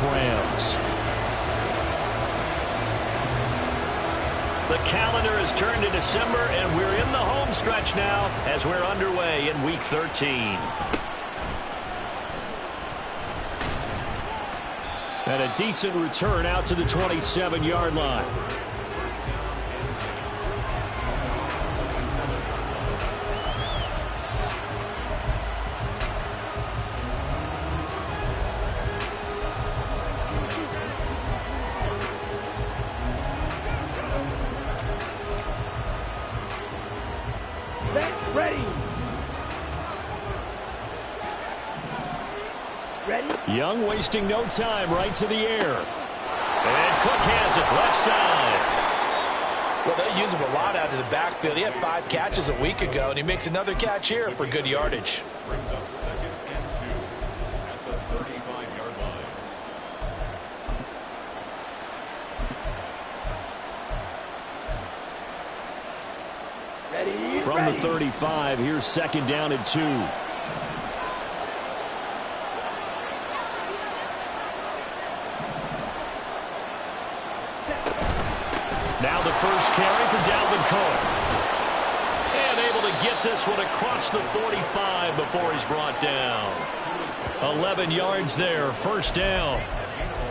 Rams. The calendar has turned to December, and we're in the home stretch now as we're underway in Week 13. And a decent return out to the 27-yard line. Young wasting no time, right to the air. And Cook has it left side. Well, they use him a lot out of the backfield. He had 5 catches a week ago, and he makes another catch here for good yardage. Brings up 2nd and 2 at the 35-yard line. From the 35, here's 2nd down and 2. Now the first carry for Dalvin Cook. And able to get this one across the 45 before he's brought down. 11 yards there, first down.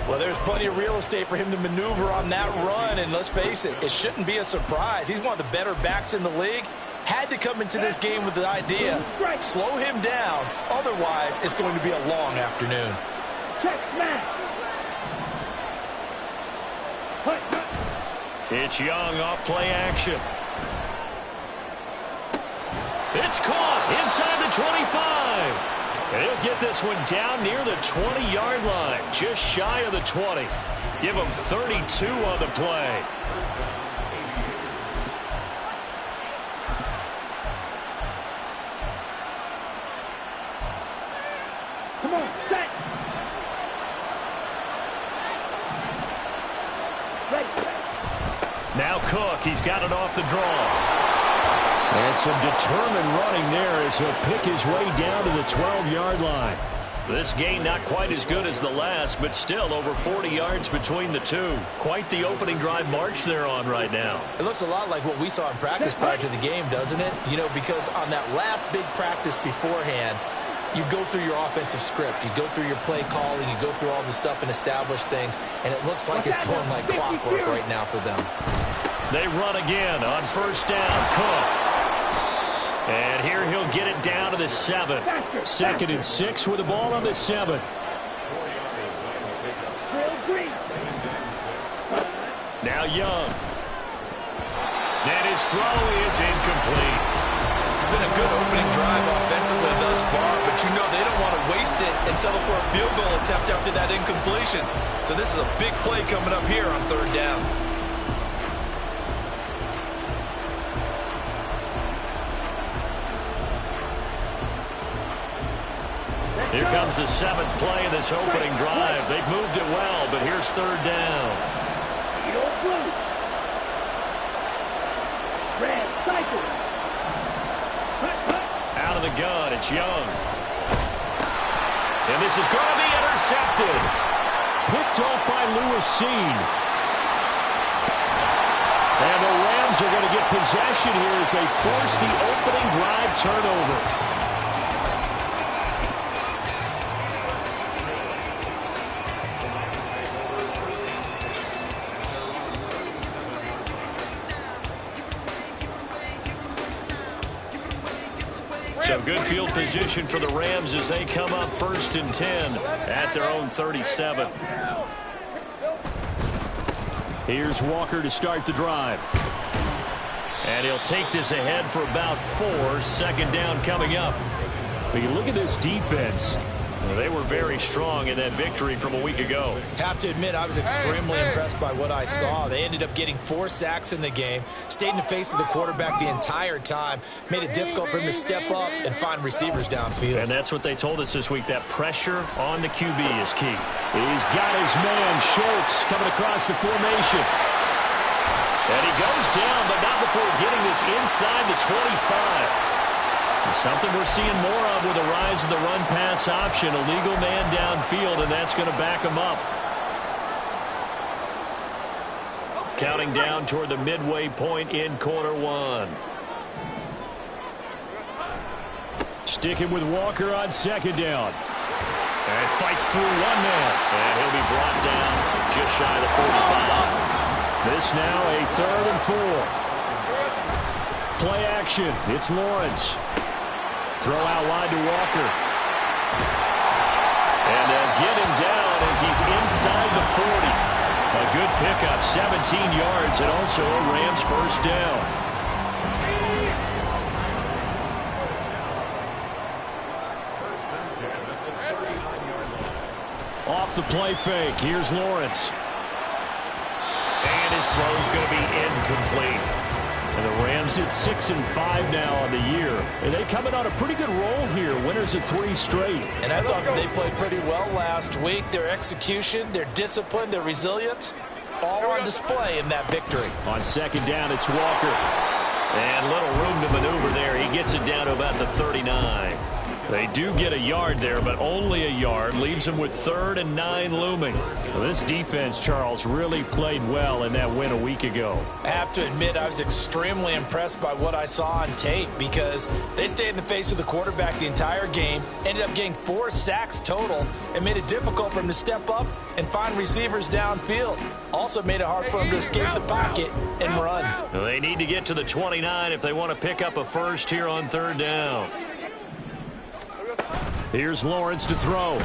Well, there's plenty of real estate for him to maneuver on that run, and let's face it, it shouldn't be a surprise. He's one of the better backs in the league. Had to come into this game with the idea, slow him down, otherwise it's going to be a long afternoon. Check smash. It's Young off play action. It's caught inside the 25. And he'll get this one down near the 20-yard line, just shy of the 20. Give him 32 on the play. Come on, set. Now Cook, he's got it off the draw. And some determined running there as he'll pick his way down to the 12-yard line. This gain not quite as good as the last, but still over 40 yards between the two. Quite the opening drive march they're on right now. It looks a lot like what we saw in practice prior to the game, doesn't it? You know, because on that last big practice beforehand, you go through your offensive script. You go through your play calling. You go through all the stuff and establish things. And it looks like it's going like clockwork right now for them. They run again on first down. Cook. And here he'll get it down to the 7. 2nd and 6 with the ball on the 7. Now Young. And his throw is incomplete. It's been a good opening drive offensively thus far, but you know they don't want to waste it and settle for a field goal attempt after that incompletion. So this is a big play coming up here on 3rd down. Here comes the 7th play of this opening drive. They've moved it well, but here's 3rd down. Out of the gun, it's Young. And this is going to be intercepted. Picked off by Lewis. And the Rams are going to get possession here as they force the opening drive turnover. So good field position for the Rams as they come up 1st and 10 at their own 37. Here's Walker to start the drive. And he'll take this ahead for about 4. 2nd down coming up. But you look at this defense. They were very strong in that victory from a week ago. Have to admit, I was extremely impressed by what I saw. They ended up getting 4 sacks in the game, stayed in the face of the quarterback the entire time, made it difficult for him to step up and find receivers downfield. And that's what they told us this week, that pressure on the QB is key. He's got his man, Schultz, coming across the formation. And he goes down, but not before getting this inside the 25. Something we're seeing more of with the rise of the run-pass option. A legal man downfield, and that's going to back him up. Counting down toward the midway point in quarter one. Sticking with Walker on second down. And fights through one man. And he'll be brought down just shy of the 45. This now a 3rd and 4. Play action. It's Lawrence. Throw out wide to Walker. And they'll get him down as he's inside the 40. A good pickup, 17 yards, and also a Rams first down. Off the play fake, here's Lawrence. And his throw's going to be incomplete. And the Rams at 6-5 now on the year. And they coming on a pretty good roll here. Winners of 3 straight. And I thought they played pretty well last week. Their execution, their discipline, their resilience, all on display in that victory. On second down, it's Walker. And little room to maneuver there. He gets it down to about the 39. They do get a yard there, but only a yard. Leaves them with 3rd and 9 looming. Well, this defense, Charles, really played well in that win a week ago. I have to admit, I was extremely impressed by what I saw on tape because they stayed in the face of the quarterback the entire game, ended up getting 4 sacks total, and made it difficult for him to step up and find receivers downfield. Also made it hard for him to escape the pocket and run. Well, they need to get to the 29 if they want to pick up a first here on 3rd down. Here's Lawrence to throw. And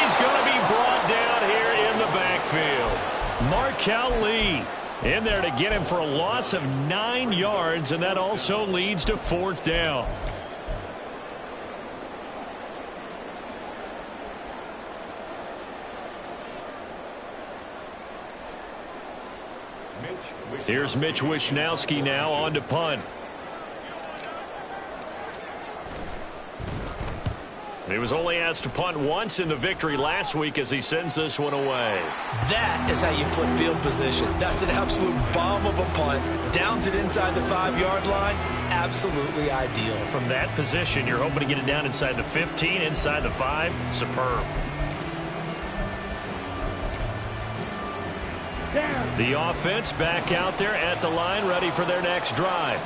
he's going to be brought down here in the backfield. Markel Lee in there to get him for a loss of 9 yards, and that also leads to 4th down. Here's Mitch Wishnowsky now on to punt. He was only asked to punt once in the victory last week as he sends this one away. That is how you flip field position. That's an absolute bomb of a punt. Downs it inside the 5-yard line. Absolutely ideal. From that position, you're hoping to get it down inside the 15, inside the 5. Superb. The offense back out there at the line, ready for their next drive.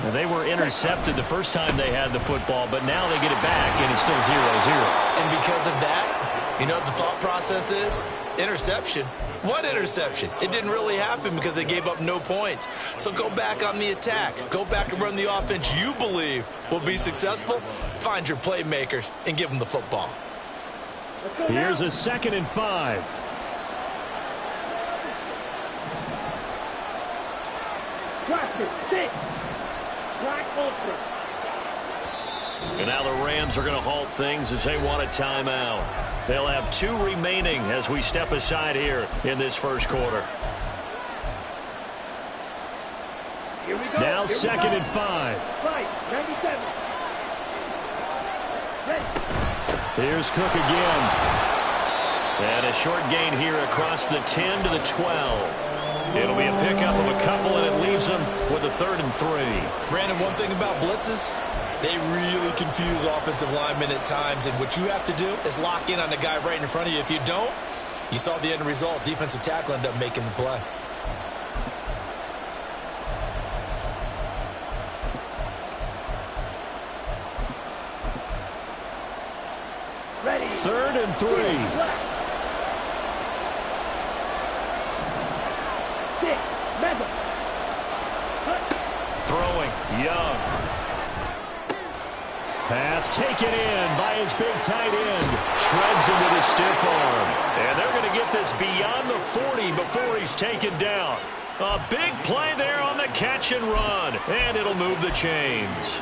Now, they were intercepted the first time they had the football, but now they get it back, and it's still 0-0. And because of that, you know what the thought process is? Interception. What interception? It didn't really happen because they gave up no points. So go back on the attack. Go back and run the offense you believe will be successful. Find your playmakers and give them the football. Here's a 2nd and 5. And now the Rams are going to halt things as they want a timeout. They'll have 2 remaining as we step aside here in this first quarter. Here we go. Now 2nd and 5. 97. Ready. Here's Cook again. And a short gain here across the 10 to the 12. It'll be a pickup of a couple, and it leaves them with a 3rd and 3. Brandon, one thing about blitzes, they really confuse offensive linemen at times, and what you have to do is lock in on the guy right in front of you. If you don't, you saw the end result. Defensive tackle ended up making the play. Ready. 3rd and 3. Throwing, Young. Pass taken in by his big tight end. Shreds him with his stiff arm. And they're going to get this beyond the 40 before he's taken down. A big play there on the catch and run. And it'll move the chains.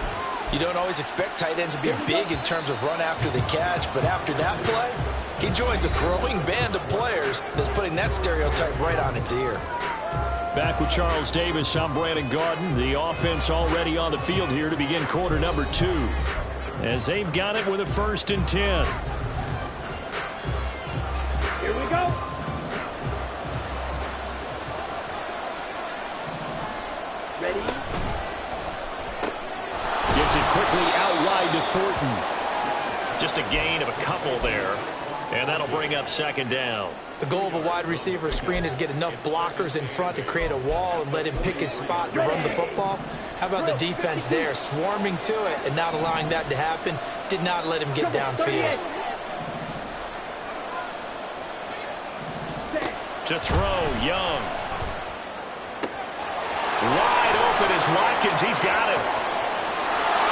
You don't always expect tight ends to be big in terms of run after the catch, but after that play, he joins a growing band of players that's putting that stereotype right on its ear. Back with Charles Davis, I'm Brandon Gaudin. The offense already on the field here to begin quarter number 2. As they've got it with a 1st and 10. Here we go. Ready. that'll bring up second down. The goal of a wide receiver screen is get enough blockers in front to create a wall and let him pick his spot to run the football. How about the defense there, swarming to it and not allowing that to happen? Did not let him get downfield. To throw, Young. Wide open is Watkins. He's got it.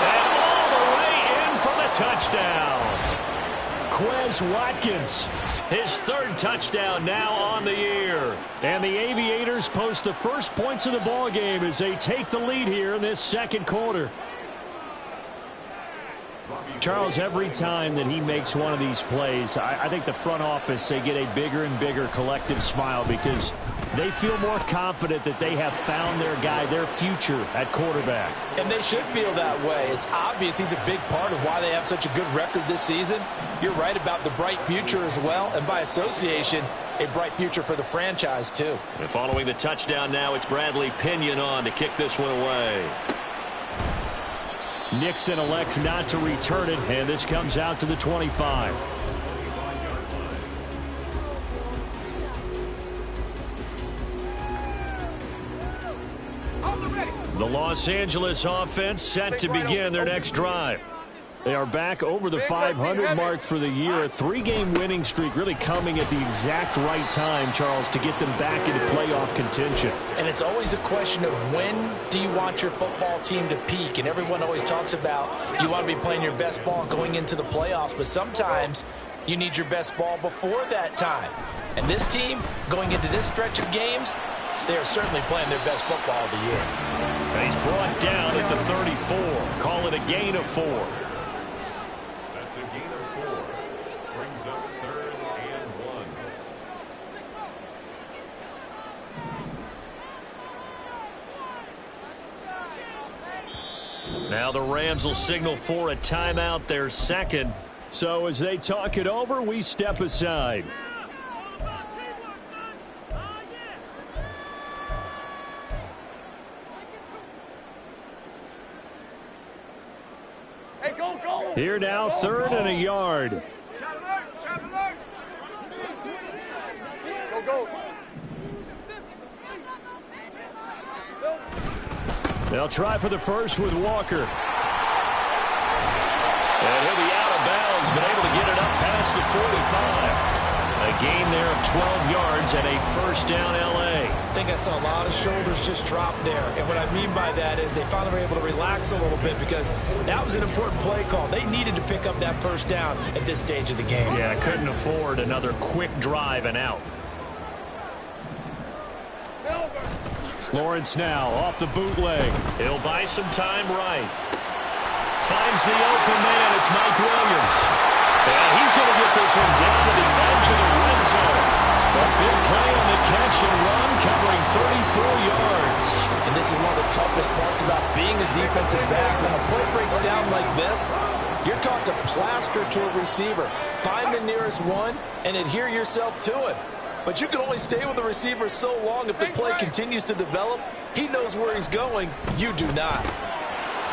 And all the way in for the touchdown. Quez Watkins. His third touchdown now on the year. And the Aviators post the first points of the ball game as they take the lead here in this second quarter. Charles, every time that he makes one of these plays, I think the front office, they get a bigger and bigger collective smile because they feel more confident that they have found their guy, their future at quarterback. And they should feel that way. It's obvious he's a big part of why they have such a good record this season. You're right about the bright future as well, and by association, a bright future for the franchise too. And following the touchdown now, it's Bradley Pinion on to kick this one away. Nixon elects not to return it, and this comes out to the 25. The Los Angeles offense set to begin their next drive. They are back over the 500 mark for the year. A 3-game winning streak really coming at the exact right time, Charles, to get them back into playoff contention. And it's always a question of when do you want your football team to peak? And everyone always talks about you want to be playing your best ball going into the playoffs, but sometimes you need your best ball before that time. And this team, going into this stretch of games, they are certainly playing their best football of the year. And he's brought down at the 34. Call it a gain of 4. That's a gain of 4. Brings up 3rd and 1. Now the Rams will signal for a timeout, their second. So as they talk it over, we step aside. Here now, 3rd and a yard. Go. They'll try for the first with Walker. And he'll be out of bounds, but able to get it up past the 45. A gain there of 12 yards and a first down L.A. I think I saw a lot of shoulders just drop there. And what I mean by that is they finally were able to relax a little bit because that was an important play call. They needed to pick up that first down at this stage of the game. Yeah, couldn't afford another quick drive and out. Lawrence now off the bootleg. He'll buy some time right. Finds the open man. It's Mike Williams. And he's going to get this one down to the edge of the red zone. A big play on the catch and run, covering 34 yards. And this is one of the toughest parts about being a defensive back. When a play breaks down like this, you're taught to plaster to a receiver. Find the nearest one and adhere yourself to it. But you can only stay with the receiver so long if the play continues to develop. He knows where he's going. You do not.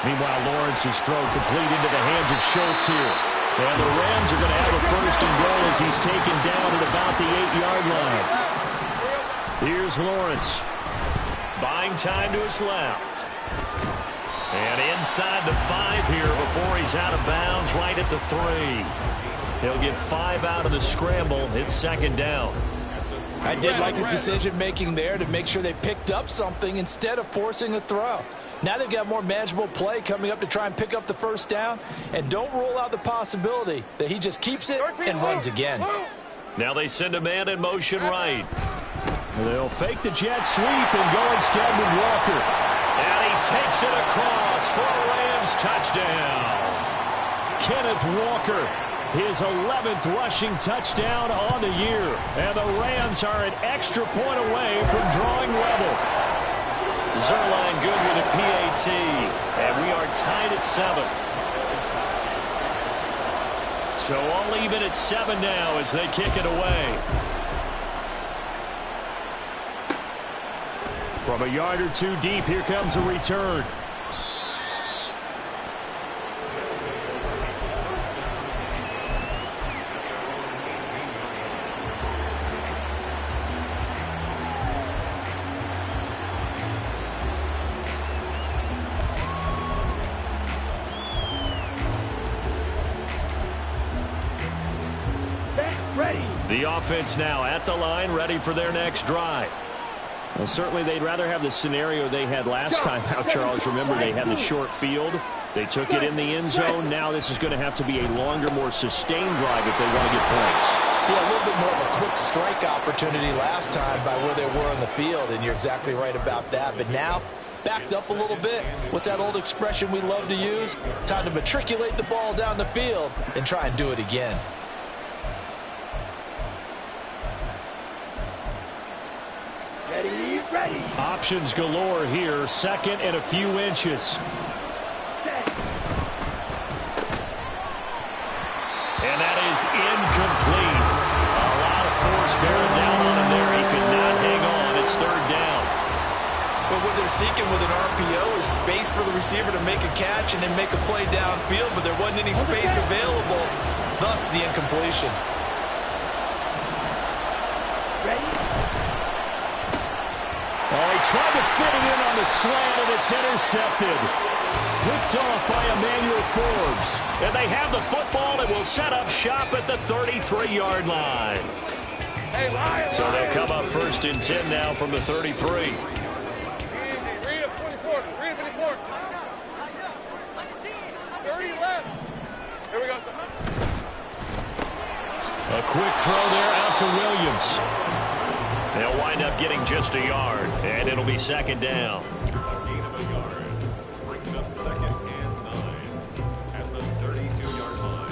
Meanwhile, Lawrence is thrown complete into the hands of Schultz here. And the Rams are going to have a first and goal as he's taken down at about the 8-yard line. Here's Lawrence. Buying time to his left. And inside the 5 here before he's out of bounds right at the 3. He'll get 5 out of the scramble. It's second down. I did like his decision-making there to make sure they picked up something instead of forcing a throw. Now they've got more manageable play coming up to try and pick up the first down. And don't rule out the possibility that he just keeps it and runs again. Now they send a man in motion right. They'll fake the jet sweep and go instead with Walker. And he takes it across for a Rams touchdown. Kenneth Walker, his 11th rushing touchdown on the year. And the Rams are an extra point away from drawing level. Zerline good with a PAT. And we are tied at 7. So all even at 7 now as they kick it away. From a yard or two deep, here comes a return. The offense now at the line, ready for their next drive. Well, certainly they'd rather have the scenario they had last time out, Charles. Remember, they had the short field. They took it in the end zone. Now this is going to have to be a longer, more sustained drive if they want to get points. Yeah, a little bit more of a quick strike opportunity last time by where they were on the field, and you're exactly right about that. But now, backed up a little bit. What's that old expression we love to use? Time to matriculate the ball down the field and try and do it again. Ready. Options galore here. Second and a few inches. And that is incomplete. A lot of force bearing down on him there. He could not hang on. It's third down. But what they're seeking with an RPO is space for the receiver to make a catch and then make a play downfield, but there wasn't any space available, thus the incompletion. Oh, he tried to fit it in on the slant, and it's intercepted. Picked off by Emmanuel Forbes. And they have the football and will set up shop at the 33-yard line. Hey, Lion, so they'll come up first and 10 now from the 33. Easy. Read it, 24. Read it, 24. 30 left. Here we go. A quick throw there out to Williams. They'll wind up getting just a yard, and it'll be second down. A gain of a yard brings up second and 9 at the 32-yard line.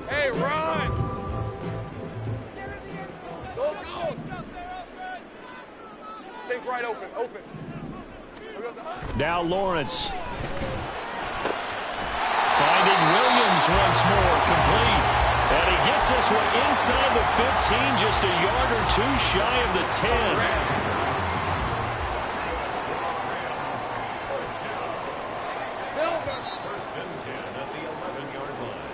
Hey, run! Go! Stay right open. Now Lawrence. Finding Williams once more, complete. And he gets this one inside the 15, just a yard or two shy of the 10. First and 10 at the 11-yard line.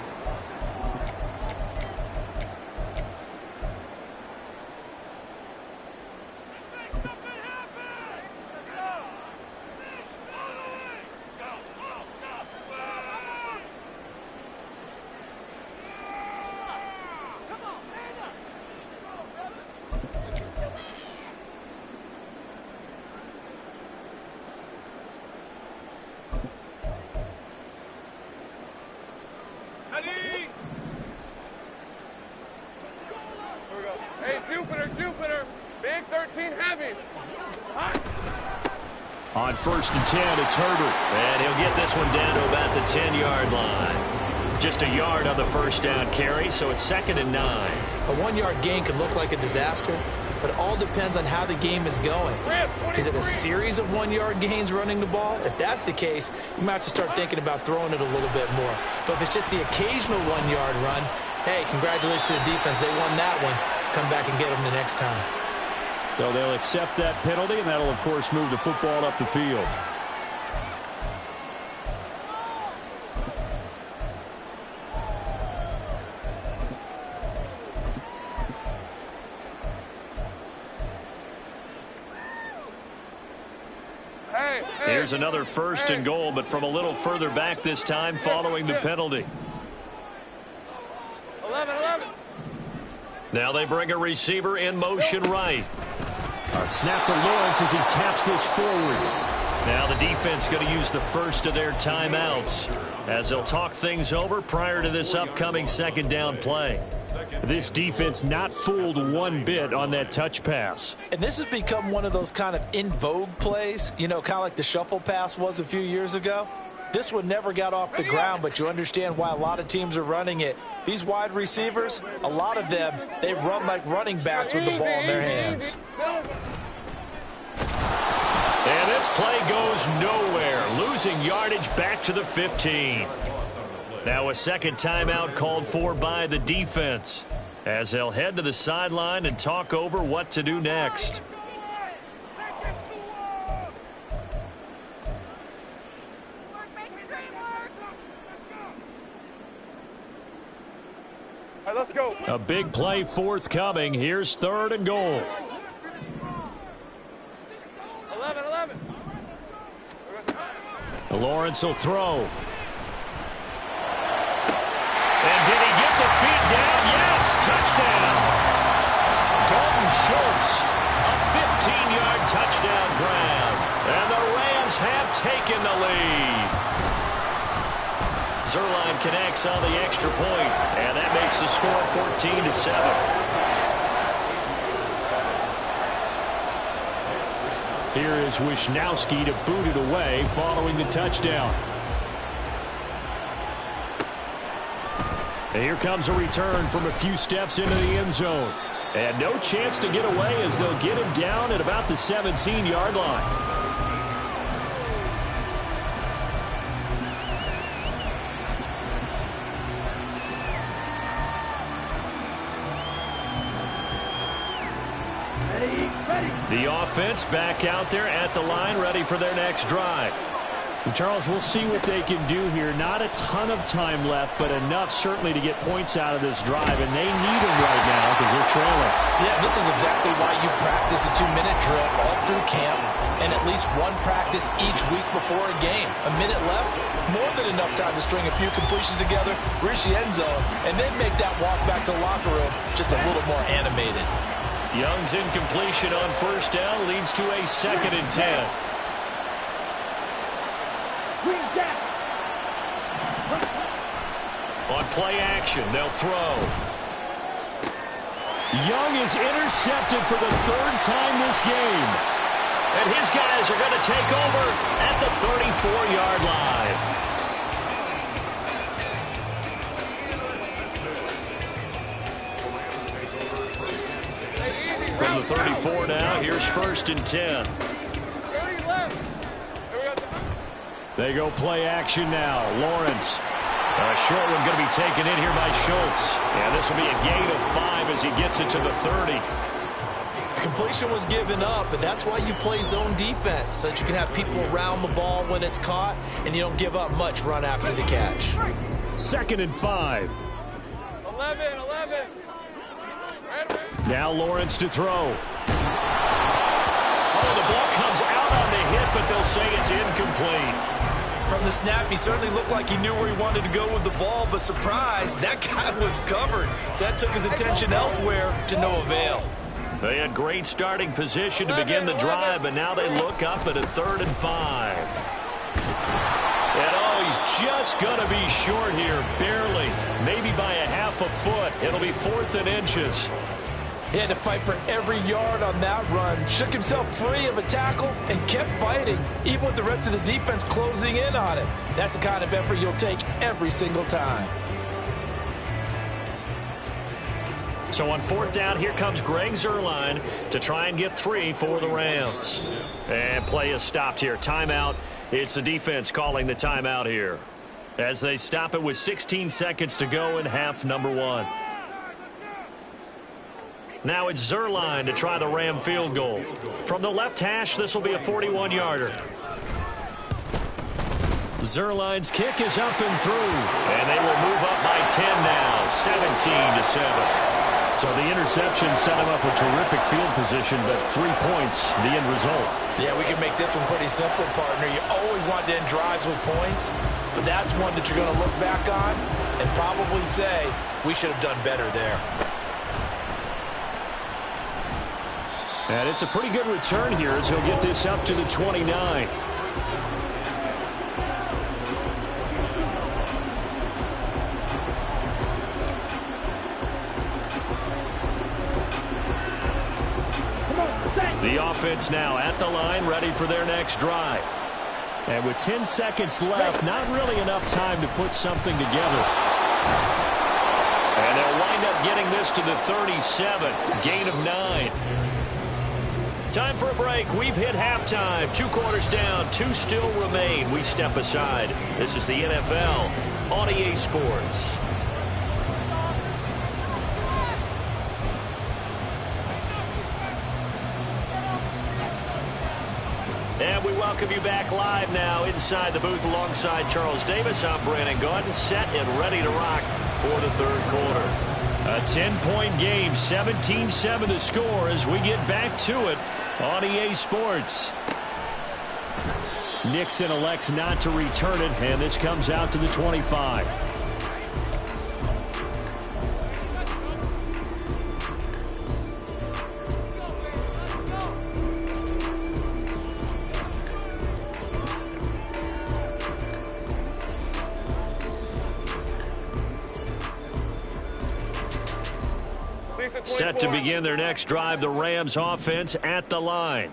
Jupiter, big 13 heavy. On first and 10, it's Herbert. And he'll get this one down to about the 10-yard line. Just a yard on the first down carry, so it's second and 9. A 1-yard gain could look like a disaster, but it all depends on how the game is going. Is it a series of 1-yard gains running the ball? If that's the case, you might have to start thinking about throwing it a little bit more. But if it's just the occasional 1-yard run, hey, congratulations to the defense. They won that one. Come back and get them the next time. So they'll accept that penalty, and that'll, of course, move the football up the field. Here's another first and goal, but from a little further back this time following the penalty. 11. Now they bring a receiver in motion right. A snap to Lawrence as he taps this forward. Now the defense going to use the first of their timeouts as they'll talk things over prior to this upcoming second down play. This defense not fooled one bit on that touch pass. And this has become one of those kind of in vogue plays, you know, kind of like the shuffle pass was a few years ago. This one never got off the ground, but you understand why a lot of teams are running it. These wide receivers, a lot of them, they run like running backs with the ball in their hands. And this play goes nowhere, losing yardage back to the 15. Now a second timeout called for by the defense as they'll head to the sideline and talk over what to do next. All right, let's go. A big play forthcoming. Here's third and goal. 11. Lawrence will throw. in the lead. Zerline connects on the extra point, and that makes the score 14-7. Here is Wisnowski to boot it away following the touchdown. And here comes a return from a few steps into the end zone. And no chance to get away as they'll get him down at about the 17-yard line. The offense back out there at the line, ready for their next drive. And Charles, we'll see what they can do here. Not a ton of time left, but enough certainly to get points out of this drive, and they need them right now because they're trailing. Yeah, this is exactly why you practice a 2-minute drill all through camp and at least one practice each week before a game. A minute left, more than enough time to string a few completions together, reach the end zone, and then make that walk back to the locker room just a little more animated. Young's incompletion on first down leads to a 2nd and 10. On play action, they'll throw. Young is intercepted for the 3rd time this game. And his guys are going to take over at the 34-yard line. From the 34 now, here's 1st and 10. They go play action now. Lawrence. A short one going to be taken in here by Schultz. Yeah, this will be a gain of 5 as he gets it to the 30. Completion was given up, but that's why you play zone defense, so that you can have people around the ball when it's caught, and you don't give up much run after the catch. 2nd and 5. 11. Now Lawrence to throw. Oh, the ball comes out on the hit, but they'll say it's incomplete. From the snap, he certainly looked like he knew where he wanted to go with the ball, but surprise, that guy was covered. So that took his attention elsewhere to no avail. They had great starting position to begin the drive, but now they look up at a 3rd and 5. And oh, he's just going to be short here, barely, maybe by a half a foot. It'll be 4th and inches. He had to fight for every yard on that run, shook himself free of a tackle, and kept fighting, even with the rest of the defense closing in on him. That's the kind of effort you'll take every single time. So on 4th down, here comes Greg Zerline to try and get 3 for the Rams. And play is stopped here. Timeout. It's the defense calling the timeout here as they stop it with 16 seconds to go in half number 1. Now it's Zerline to try the Ram field goal. From the left hash, this will be a 41-yarder. Zerline's kick is up and through, and they will move up by 10 now, 17-7. So the interception set him up with terrific field position, but 3 points, the end result. Yeah, we can make this one pretty simple, partner. You always want to end drives with points, but that's one that you're going to look back on and probably say, we should have done better there. And it's a pretty good return here as he'll get this up to the 29. The offense now at the line, ready for their next drive. And with 10 seconds left, not really enough time to put something together. And they'll wind up getting this to the 37, gain of 9. Time for a break. We've hit halftime. 2 quarters down, 2 still remain. We step aside. This is the NFL on EA Sports. And we welcome you back live now inside the booth alongside Charles Davis. I'm Brandon Gaudin, set and ready to rock for the 3rd quarter. A 10-point game, 17-7 the score as we get back to it on EA Sports. Nixon elects not to return it, and this comes out to the 25. Set to begin their next drive, the Rams offense at the line.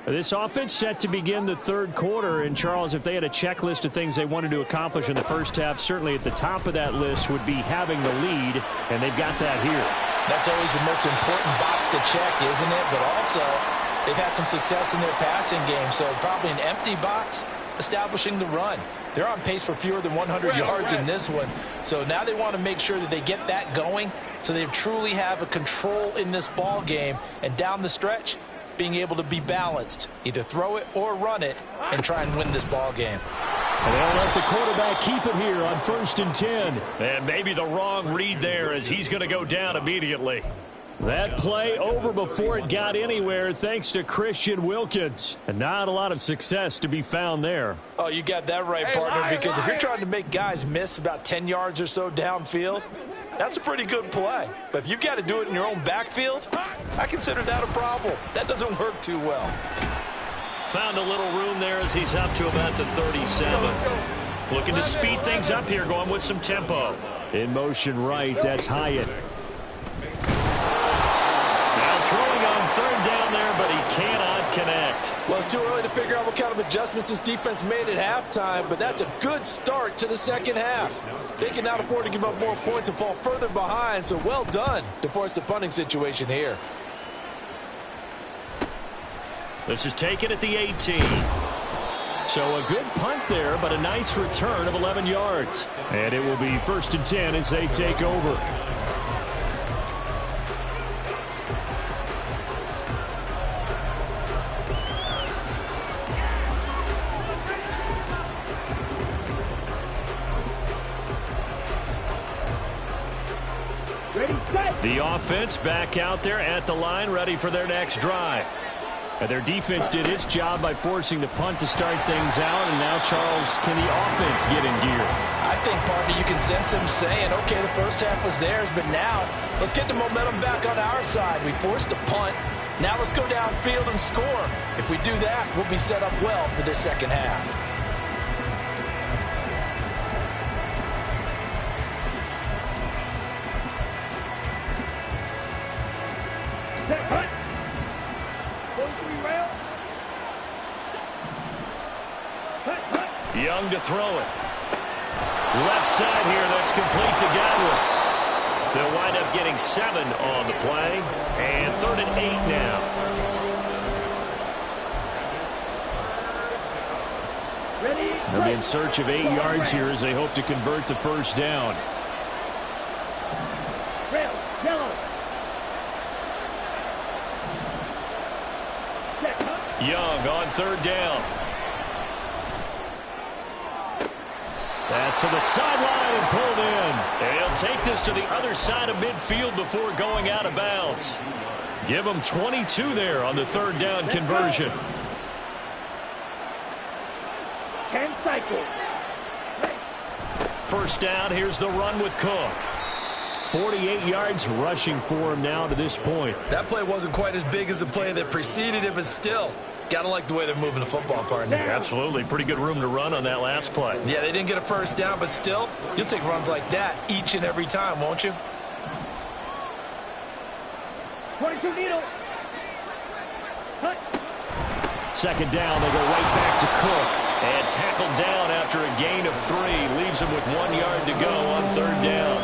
This offense set to begin the third quarter. And, Charles, if they had a checklist of things they wanted to accomplish in the first half, certainly at the top of that list would be having the lead, and they've got that here. That's always the most important box to check, isn't it? But also, they've had some success in their passing game, so probably an empty box establishing the run. They're on pace for fewer than 100 yards in this one, so now they want to make sure that they get that going so they truly have a control in this ball game, and down the stretch, being able to be balanced, either throw it or run it, and try and win this ball game. And they'll let the quarterback keep it here on 1st and 10. And maybe the wrong read there as he's going to go down immediately. That play over before it got anywhere thanks to Christian Wilkins. And not a lot of success to be found there. Oh, you got that right, partner, because if you're trying to make guys miss about 10 yards or so downfield, that's a pretty good play. But if you've got to do it in your own backfield, I consider that a problem. That doesn't work too well. Found a little room there as he's up to about the 37. Looking to speed things up here, going with some tempo. In motion right, that's Hyatt. Now throwing on 3rd down there, but he cannot connect. Well, it's too early to figure out what kind of adjustments this defense made at halftime, but that's a good start to the second half. They cannot afford to give up more points and fall further behind, so well done to force the punting situation here. This is taken at the 18. So a good punt there, but a nice return of 11 yards. And it will be 1st and 10 as they take over. The offense back out there at the line, ready for their next drive. And their defense did its job by forcing the punt to start things out. And now, Charles, can the offense get in gear? I think, partner, you can sense them saying, okay, the first half was theirs, but now let's get the momentum back on our side. We forced a punt. Now let's go downfield and score. If we do that, we'll be set up well for this second half. Young to throw it. Left side here, that's complete to Godwin. They'll wind up getting 7 on the play. And 3rd and 8 now. They'll be in search of 8 yards here as they hope to convert the first down. Young on 3rd down. Pass to the sideline and pulled in. And he'll take this to the other side of midfield before going out of bounds. Give him 22 there on the 3rd down conversion. 10 cycles. 1st down, here's the run with Cook. 48 yards rushing for him now to this point. That play wasn't quite as big as the play that preceded it, but still, gotta like the way they're moving the football, partner. Absolutely. Pretty good room to run on that last play. Yeah, they didn't get a first down, but still, you'll take runs like that each and every time, won't you? 22 needle. Cut. 2nd down, they go right back to Cook. And tackled down after a gain of 3. Leaves him with 1 yard to go on 3rd down.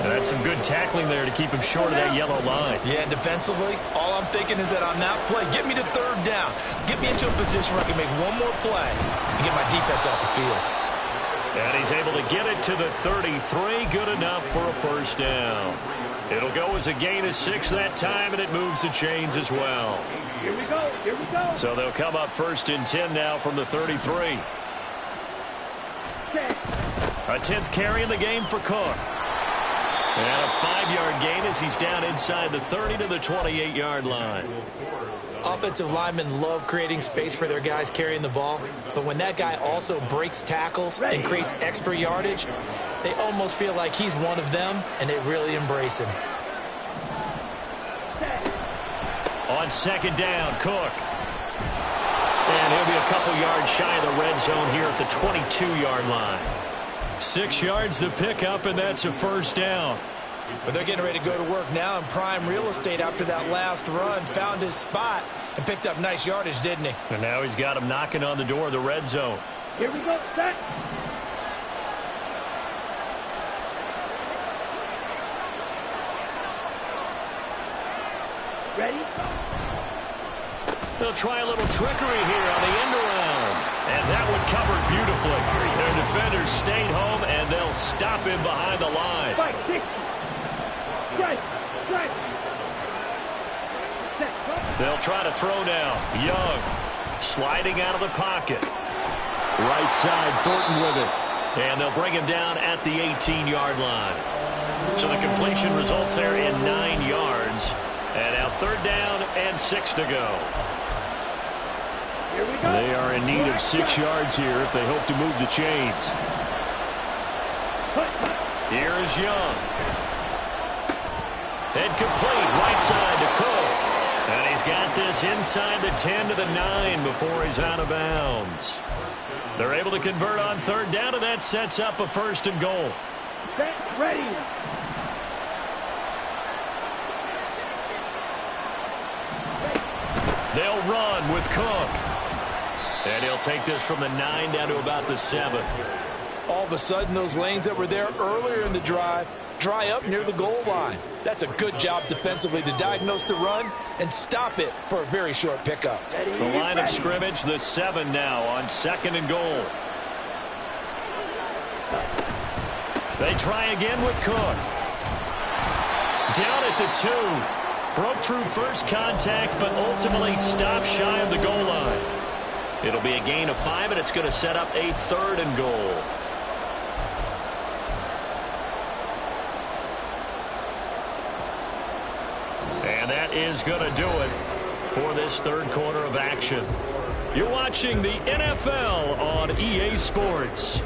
And that's some good tackling there to keep him short of that yellow line. Yeah, defensively, all I'm thinking is that on that play, get me to 3rd down. Get me into a position where I can make one more play and get my defense off the field. And he's able to get it to the 33. Good enough for a first down. It'll go as a gain of 6 that time, and it moves the chains as well. Here we go. Here we go. So they'll come up 1st and 10 now from the 33. A 10th carry in the game for Cook. And a 5-yard gain as he's down inside the 30 to the 28-yard line. Offensive linemen love creating space for their guys carrying the ball, but when that guy also breaks tackles and creates extra yardage, they almost feel like he's one of them, and they really embrace him. On 2nd down, Cook. And he'll be a couple yards shy of the red zone here at the 22-yard line. 6 yards the pickup, and that's a first down. But they're getting ready to go to work now in prime real estate after that last run. Found his spot and picked up nice yardage, didn't he? And now he's got him knocking on the door of the red zone. Here we go, set. Ready? They'll try a little trickery here on the end around. And that one covered beautifully. Their defenders stayed home, and they'll stop him behind the line. Strike, 60. Strike, strike. Set, go. They'll try to throw now. Young sliding out of the pocket. Right side, Thornton with it. And they'll bring him down at the 18-yard line. So the completion results there in 9 yards. And now 3rd down and 6 to go. Here we go. They are in need of 6 yards here if they hope to move the chains. Here is Young. And complete right side to Cook. And he's got this inside the 10 to the 9 before he's out of bounds. They're able to convert on 3rd down, and that sets up a 1st and goal. Set, ready. They'll run with Cook. And he'll take this from the 9 down to about the 7. All of a sudden, those lanes that were there earlier in the drive dry up near the goal line. That's a good job defensively to diagnose the run and stop it for a very short pickup. The line of scrimmage, the 7 now on 2nd and goal. They try again with Cook. Down at the 2. Broke through first contact, but ultimately stopped shy of the goal line. It'll be a gain of 5, and it's going to set up a 3rd and goal. And that is going to do it for this 3rd quarter of action. You're watching the NFL on EA Sports.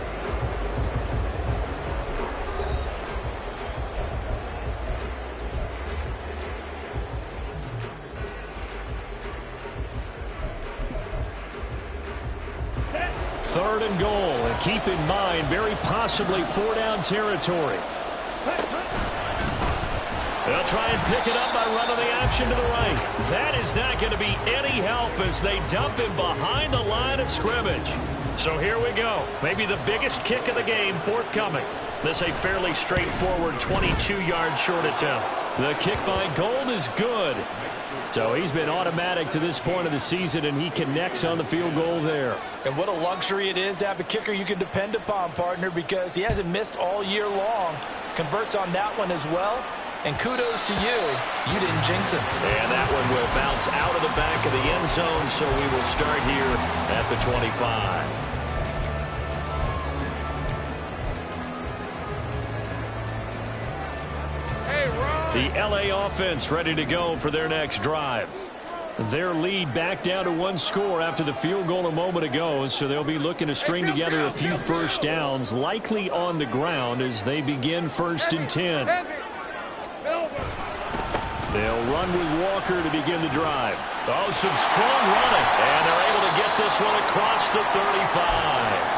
Third and goal, and keep in mind, very possibly 4-down territory. They'll try and pick it up by running the option to the right. That is not going to be any help as they dump him behind the line of scrimmage. So here we go. Maybe the biggest kick of the game forthcoming. This a fairly straightforward 22-yard short attempt. The kick by Gold is good. So he's been automatic to this point of the season, and he connects on the field goal there. And what a luxury it is to have a kicker you can depend upon, partner, because he hasn't missed all year long. Converts on that one as well. And kudos to you. You didn't jinx him. And that one will bounce out of the back of the end zone, so we will start here at the 25. The LA offense ready to go for their next drive. Their lead back down to 1 score after the field goal a moment ago, so they'll be looking to string together a few first downs, likely on the ground as they begin 1st and 10. They'll run with Walker to begin the drive. Oh, some strong running, and they're able to get this one across the 35.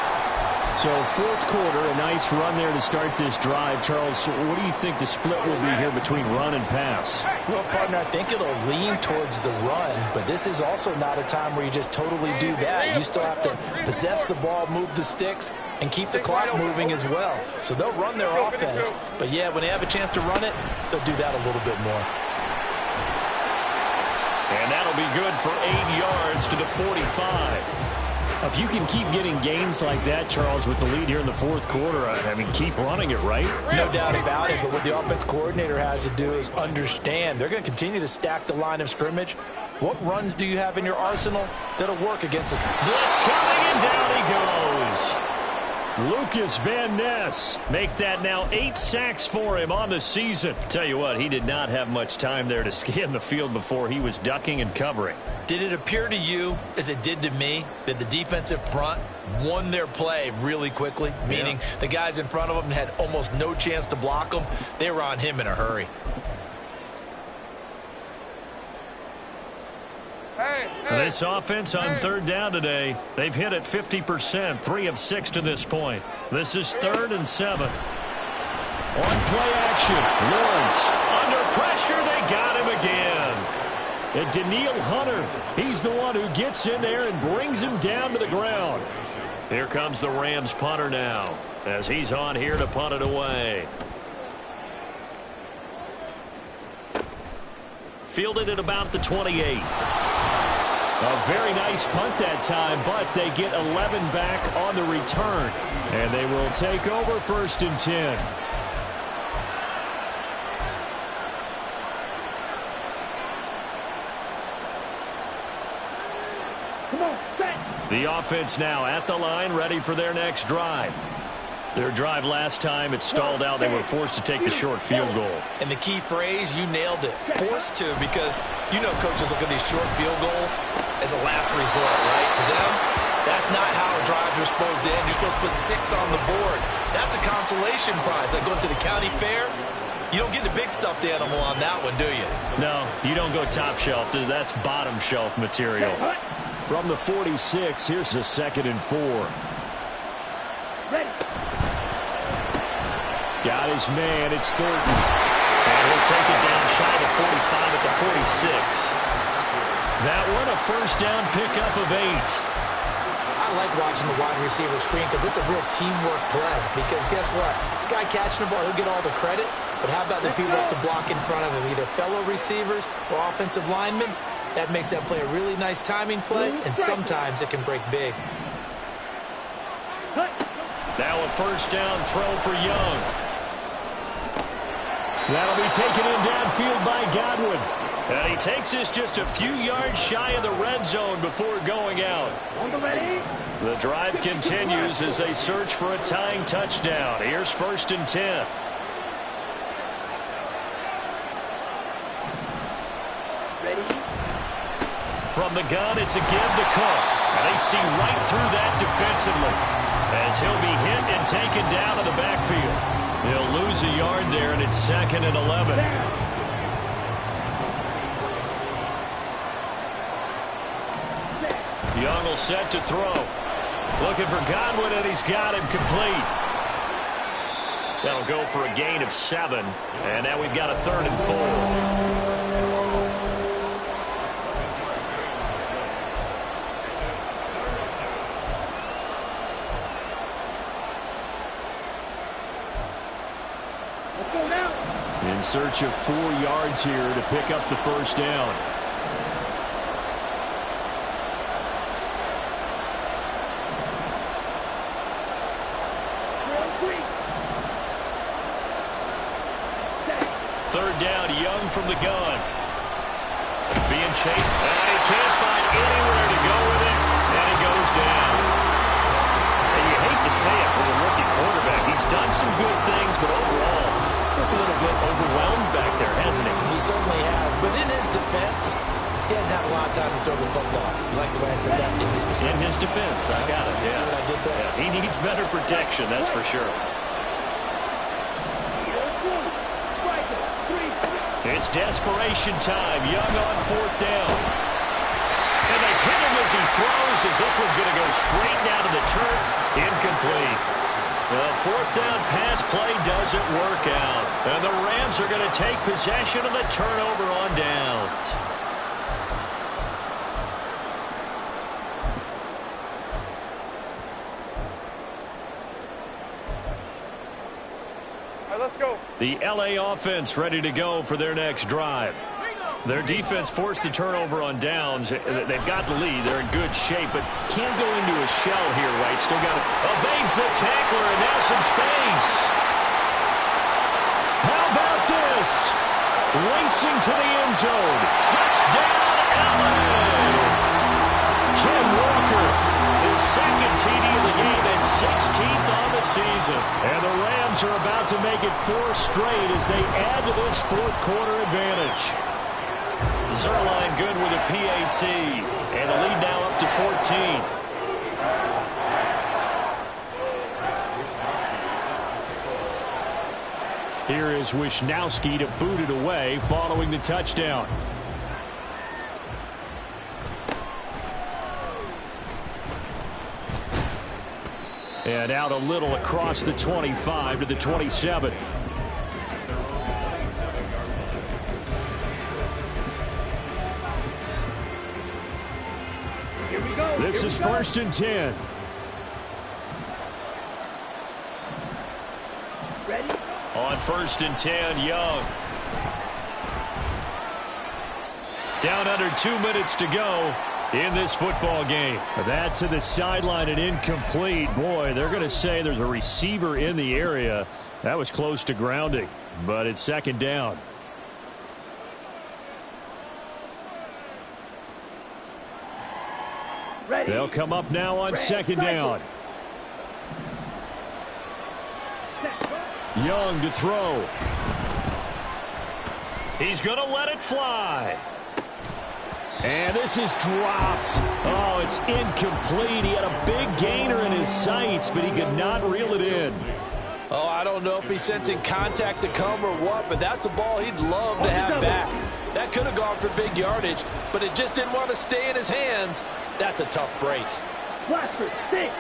So 4th quarter, a nice run there to start this drive. Charles, what do you think the split will be here between run and pass? Well, partner, I think it'll lean towards the run, but this is also not a time where you just totally do that. You still have to possess the ball, move the sticks, and keep the clock moving as well. So they'll run their offense, but yeah, when they have a chance to run it, they'll do that a little bit more. And that'll be good for 8 yards to the 45. If you can keep getting gains like that, Charles, with the lead here in the 4th quarter, I mean, keep running it, right? No doubt about it, but what the offense coordinator has to do is understand. They're going to continue to stack the line of scrimmage. What runs do you have in your arsenal that'll work against us? Blitz coming, and down he goes. Lucas Van Ness make that now 8 sacks for him on the season. Tell you what, he did not have much time there to scan the field before he was ducking and covering. Did it appear to you, as it did to me, that the defensive front won their play really quickly? Meaning the guys in front of them had almost no chance to block them. They were on him in a hurry. This offense on 3rd down today, they've hit it 50%, 3 of 6 to this point. This is 3rd and 7. On play action, Lawrence. Under pressure, they got him again. And Daniil Hunter, he's the one who gets in there and brings him down to the ground. Here comes the Rams punter now, as he's on here to punt it away. Fielded at about the 28. A very nice punt that time, but they get 11 back on the return. And they will take over 1st and 10. Come on, set. The offense now at the line, ready for their next drive. Their drive last time, it stalled out. They were forced to take the short field goal. And the key phrase, you nailed it. Forced to, because you know coaches look at these short field goals as a last resort, right? To them, that's not how drives are supposed to end. You're supposed to put 6 on the board. That's a consolation prize. Like going to the county fair, you don't get the big stuffed animal on that one, do you? No, you don't go top shelf. That's bottom shelf material. From the 46, here's a 2nd and 4. Ready. Got his man, it's Thornton. And he'll take it down shy of the 45 at the 46. That one, a first down pickup of 8. I like watching the wide receiver screen because it's a real teamwork play. Because guess what? The guy catching the ball, he'll get all the credit. But how about the people who have to block in front of him, either fellow receivers or offensive linemen? That makes that play a really nice timing play, and sometimes it can break big. Now a first down throw for Young. That'll be taken in downfield by Godwin. And he takes this just a few yards shy of the red zone before going out. On the ready. The drive continues as they search for a tying touchdown. Here's 1st and 10. From the gun, it's a give to Cook. And they see right through that defensively as he'll be hit and taken down in the backfield. He'll lose a yard there, and it's 2nd and 11. Young will set to throw. Looking for Godwin, and he's got him complete. That'll go for a gain of 7. And now we've got a 3rd and 4. In search of 4 yards here to pick up the first down. Third down, Young from the gun. Being chased, and he can't find anywhere to go with it, and he goes down. And you hate to say it with a rookie quarterback. He's done some good things, but overall, a little bit overwhelmed back there, hasn't he? He certainly has, but in his defense, he hadn't had a lot of time to throw the football. You like the way I said that? In his defense. In his defense, I got it. See what I did there? Yeah, he needs better protection, that's for sure. It's desperation time. Young on 4th down. And they hit him as he throws, as this one's going to go straight down to the turf. Incomplete. The 4th down pass play doesn't work out. And the Rams are going to take possession of the turnover on downs. All right, let's go. The LA offense ready to go for their next drive. Their defense forced the turnover on downs. They've got the lead. They're in good shape, but can't go into a shell here, right? Still got to evades the tackler, and now some space. How about this? Racing to the end zone. Touchdown, LA! Ken Walker, his 2nd TD of the game and 16th on the season. And the Rams are about to make it 4 straight as they add to this 4th quarter advantage. Zerline good with a PAT, and the lead now up to 14. Here is Wisnowski to boot it away following the touchdown. And out a little across the 25 to the 27. This is 1st and 10. Ready? On 1st and 10, Young. Down under 2 minutes to go in this football game. That to the sideline and incomplete. Boy, they're going to say there's a receiver in the area. That was close to grounding, but it's 2nd down. Ready? They'll come up now on 2nd down. Young to throw. He's going to let it fly. And this is dropped. Oh, it's incomplete. He had a big gainer in his sights, but he could not reel it in. Oh, I don't know if he's sensing contact to come or what, but that's a ball he'd love to have back. That could have gone for big yardage, but it just didn't want to stay in his hands. That's a tough break. Blaster, stick.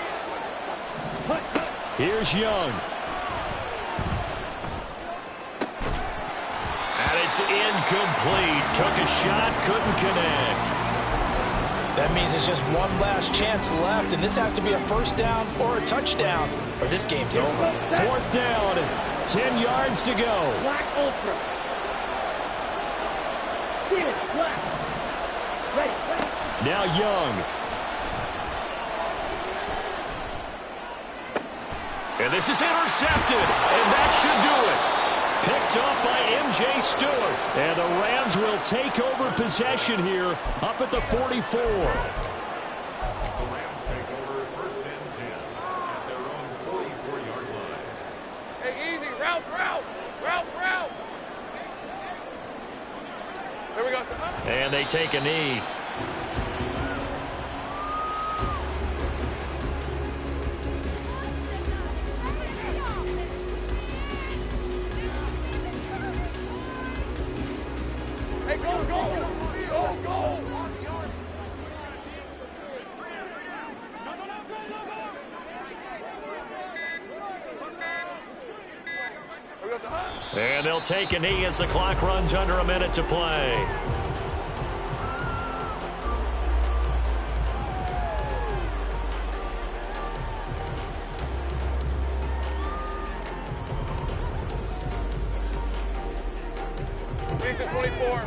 Here's Young. And it's incomplete. Took a shot, couldn't connect. That means it's just one last chance left, and this has to be a 1st down or a touchdown, or this game's over. 4th down, 10 yards to go. Black Ultra. Get it, black. Ready. Now Young. And this is intercepted, and that should do it. Picked off by M.J. Stewart. And the Rams will take over possession here up at the 44. The Rams take over 1st and 10 at their own 44-yard line. Hey, easy. Route. There we go. And they take a knee. Hey, go. And they'll take a knee as the clock runs under a minute to play. He's at 24.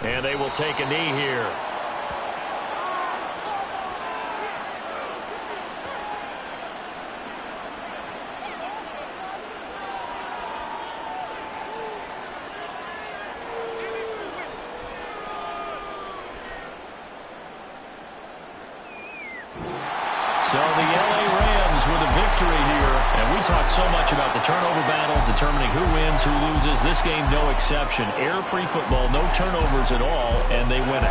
And they will take a knee here. So the LA Rams with a victory here. And we talked so much about the turnover battle, determining who wins, who loses. This game, no exception. Air-free football, no turnovers at all, and they win it.